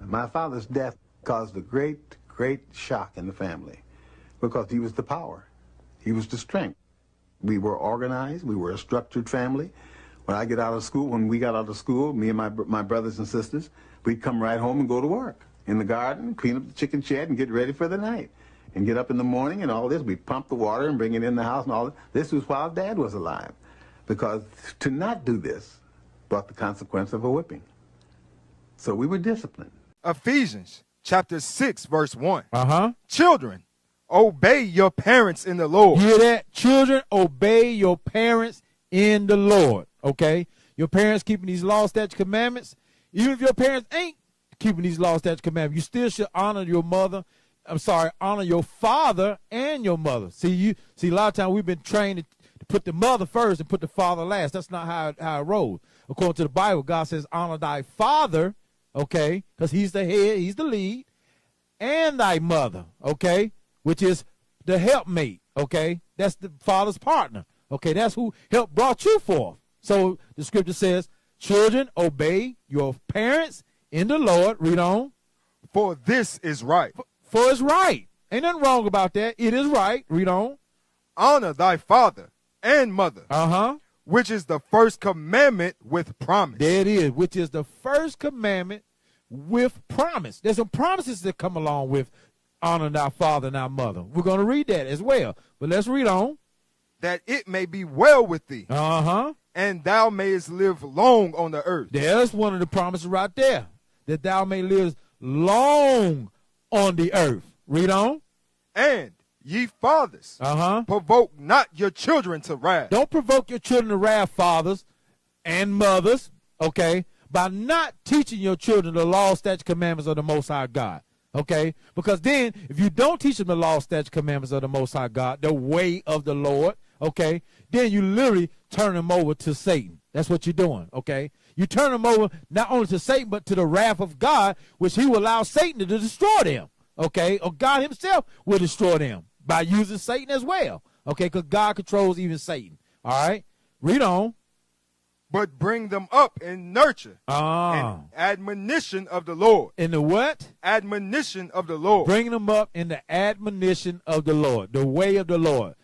My father's death caused a great, great shock in the family because he was the power. He was the strength. We were organized. We were a structured family. When we got out of school, me and my brothers and sisters, we'd come right home and go to work in the garden, clean up the chicken shed, and get ready for the night. And get up in the morning and all this. We'd pump the water and bring it in the house and all this. This was while Dad was alive. Because to not do this brought the consequence of a whipping. So we were disciplined. Ephesians chapter 6, verse 1. Children, Obey your parents in the Lord. hear that? Children, obey your parents in the Lord. Okay? Your parents keeping these law, statutes, commandments. Even if your parents ain't keeping these law, statutes, commandments, you still should honor your honor your father and your mother. See, a lot of times we've been trained to put the mother first and put the father last. That's not how it rolls. According to the Bible, God says, honor thy father, okay, because he's the head, he's the lead, and thy mother, okay, which is the helpmate, okay? That's the father's partner, okay? That's who brought you forth. So the scripture says, children, obey your parents in the Lord. Read on. For this is right. For it's right. Ain't nothing wrong about that. It is right. Read on. Honor thy father and mother, which is the first commandment with promise. There it is, which is the first commandment with promise. There's some promises that come along with honor thy father and thy mother. We're going to read that as well. But let's read on. That it may be well with thee, and thou mayest live long on the earth. There's one of the promises right there, that thou may live long on the earth. Read on. And ye fathers, provoke not your children to wrath. Don't provoke your children to wrath, fathers and mothers, okay, by not teaching your children the law, statutes, commandments of the Most High God, okay? Because then, if you don't teach them the law, statutes, commandments of the Most High God, the way of the Lord, okay, then you literally turn them over to Satan. That's what you're doing, okay? You turn them over not only to Satan, but to the wrath of God, which he will allow Satan to destroy them, okay? Or God himself will destroy them by using Satan as well, okay? Because God controls even Satan, all right? Read on. But bring them up in nurture and admonition of the Lord. In the what? Admonition of the Lord. Bring them up in the admonition of the Lord, the way of the Lord.